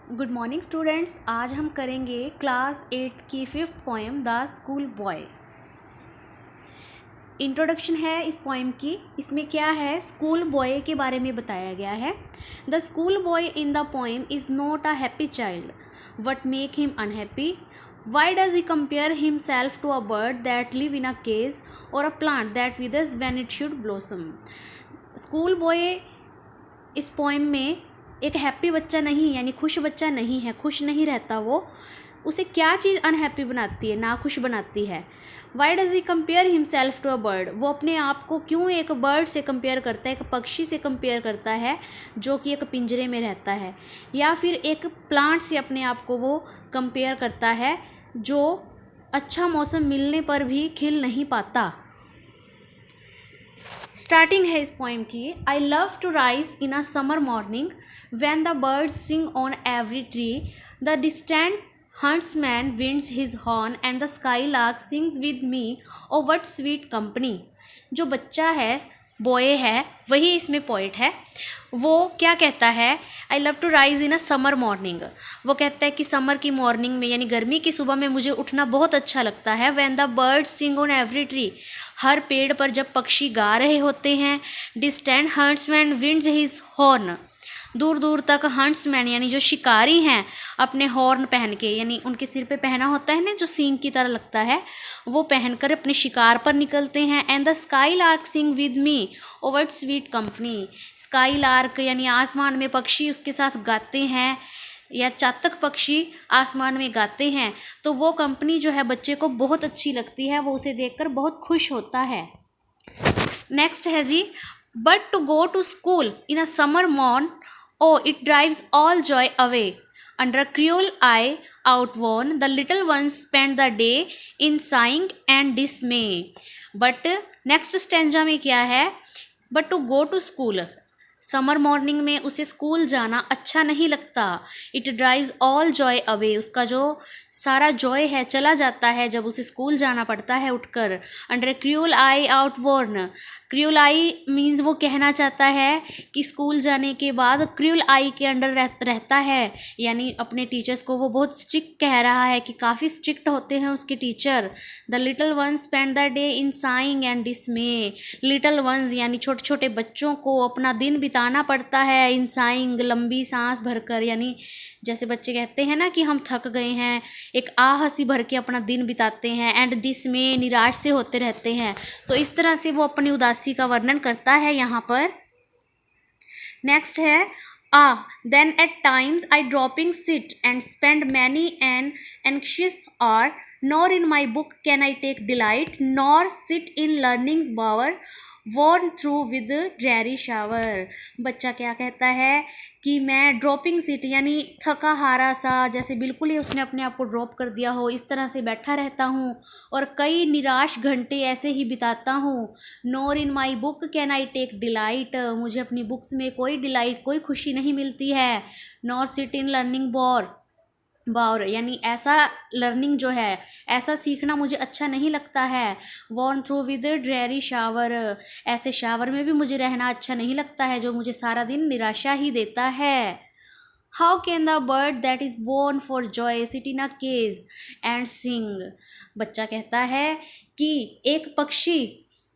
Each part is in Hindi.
Good morning students. आज हम करेंगे क्लास 8th की 5th poem the school boy. Introduction है इस पोएम की। इसमें क्या है, स्कूल बॉय के बारे में बताया गया है। The school boy in the poem is not a happy child, what make him unhappy, why does he compare himself to a bird that live in a cage और a plant that withers when it should blossom. School boy इस पोएम में एक हैप्पी बच्चा नहीं, यानी खुश बच्चा नहीं है, खुश नहीं रहता वो। उसे क्या चीज़ अनहैप्पी बनाती है, ना खुश बनाती है। Why does he compare himself to a bird, वो अपने आप को क्यों एक बर्ड से कंपेयर करता है, एक पक्षी से कंपेयर करता है जो कि एक पिंजरे में रहता है, या फिर एक प्लांट से अपने आप को वो कंपेयर करता है जो अच्छा मौसम मिलने पर भी खिल नहीं पाता। स्टार्टिंग है इस पोएम की। I love to rise in a summer morning when the birds sing on every tree, the distant huntsman winds his horn and the skylark sings with me, oh what sweet company। जो बच्चा है, बॉय है, वही इसमें पोइट है। वो क्या कहता है, I love to rise in a summer morning. वो कहता है कि समर की मॉर्निंग में, यानी गर्मी की सुबह में मुझे उठना बहुत अच्छा लगता है। When the birds sing on every tree, हर पेड़ पर जब पक्षी गा रहे होते हैं। Distant huntsman winds his horn, दूर दूर तक हंट्समैन यानी जो शिकारी हैं अपने हॉर्न पहन के, यानी उनके सिर पे पहना होता है ना जो सींग की तरह लगता है, वो पहनकर अपने शिकार पर निकलते हैं। And the sky lark sing with me, oh what sweet company. Sky lark यानी आसमान में पक्षी उसके साथ गाते हैं, या चातक पक्षी आसमान में गाते हैं, तो वो कंपनी जो है बच्चे को बहुत अच्छी लगती है, वो उसे देखकर बहुत खुश होता है। नेक्स्ट है जी, but to go to school in a summer morn, oh, it drives all joy away. Under a cruel eye outworn, the little ones spend the day in sighing and dismay. But next stanza में क्या है, but to go to school, summer morning में उसे स्कूल जाना अच्छा नहीं लगता। It drives all Joy away, उसका जो सारा जॉय है चला जाता है जब उसे स्कूल जाना पड़ता है उठकर। Under cruel eye outworn, cruel eye means वो कहना चाहता है कि स्कूल जाने के बाद क्रूअल आई के अंडर रहता है, यानी अपने टीचर्स को वो बहुत स्ट्रिक्ट कह रहा है कि काफ़ी स्ट्रिक्ट होते हैं उसके teacher. The little ones spend the day in sighing and dismay, little ones यानी छोटे छोटे बच्चों को अपना दिन बिताना पड़ता है इन साइंग, लंबी सांस भरकर, यानी जैसे बच्चे कहते हैं ना कि हम थक गए हैं, एक आहसी भर के अपना दिन बिताते हैं। एंड डिसमे निराश से होते रहते हैं, तो इस तरह से वो अपनी उदासी का वर्णन करता है यहाँ पर। नेक्स्ट है, then at times I dropping sit and spend many an anxious hour, nor in my book can I take delight, nor sit in learning's bower, worn through with dreary shower। बच्चा क्या कहता है कि मैं ड्रॉपिंग सीट यानी थका हारा सा, जैसे बिल्कुल ही उसने अपने आप को ड्रॉप कर दिया हो, इस तरह से बैठा रहता हूँ और कई निराश घंटे ऐसे ही बिताता हूँ। Nor in my book can I take delight, मुझे अपनी बुक्स में कोई डिलाइट, कोई खुशी नहीं मिलती है। नॉर सिट इन लर्निंग बाउर यानी ऐसा लर्निंग जो है, ऐसा सीखना मुझे अच्छा नहीं लगता है। Worn through with dreary shower, ऐसे शावर में भी मुझे रहना अच्छा नहीं लगता है जो मुझे सारा दिन निराशा ही देता है। How can the bird that is born for joy sit in a cage and sing. बच्चा कहता है कि एक पक्षी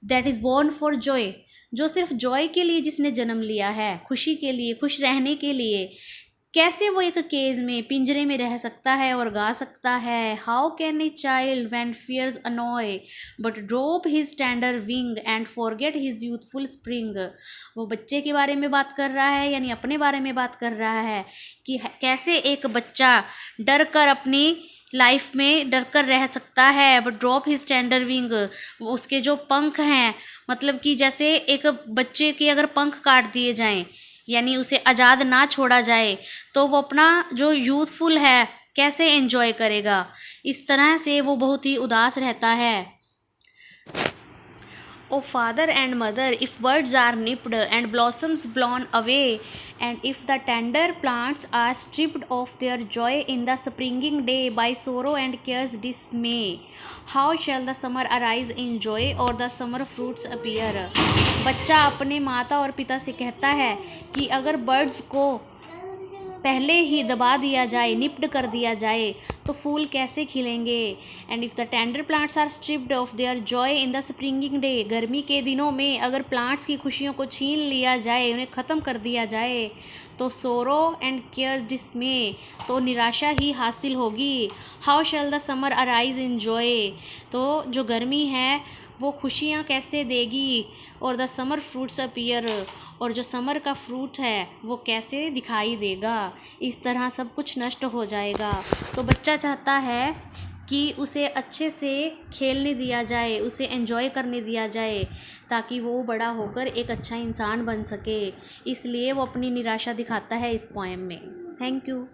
that is born for joy, जो सिर्फ जॉय के लिए जिसने जन्म लिया है, खुशी के लिए, खुश रहने के लिए, कैसे वो एक केज में, पिंजरे में रह सकता है और गा सकता है। How can a child when fears annoy but drop his tender wing and forget his youthful spring. वो बच्चे के बारे में बात कर रहा है, यानी अपने बारे में बात कर रहा है कि कैसे एक बच्चा डर कर अपनी लाइफ में डर कर रह सकता है। But drop his tender wing, उसके जो पंख हैं, मतलब कि जैसे एक बच्चे के अगर पंख काट दिए जाएं, यानी उसे आज़ाद ना छोड़ा जाए, तो वो अपना जो यूथफुल है कैसे एंजॉय करेगा। इस तरह से वो बहुत ही उदास रहता है। O father and mother, if birds are nipped and blossoms blown away, and if the tender plants are stripped of their joy in the springing day by sorrow and care's dismay, how shall the summer arise in joy or the summer fruits appear। बच्चा अपने माता और पिता से कहता है कि अगर बर्ड्स को पहले ही दबा दिया जाए, निप्ट कर दिया जाए, तो फूल कैसे खिलेंगे। And if the tender plants are stripped of their joy in the springing day, गर्मी के दिनों में अगर प्लांट्स की खुशियों को छीन लिया जाए, उन्हें ख़त्म कर दिया जाए, तो सोरो एंड केयर डिसमे, तो निराशा ही हासिल होगी। How shell the summer arise in joy, तो जो गर्मी है वो खुशियाँ कैसे देगी। और द समर फ्रूट्स अपीयर, और जो समर का फ्रूट है वो कैसे दिखाई देगा। इस तरह सब कुछ नष्ट हो जाएगा। तो बच्चा चाहता है कि उसे अच्छे से खेलने दिया जाए, उसे एंजॉय करने दिया जाए, ताकि वो बड़ा होकर एक अच्छा इंसान बन सके। इसलिए वो अपनी निराशा दिखाता है इस पोएम में। Thank you.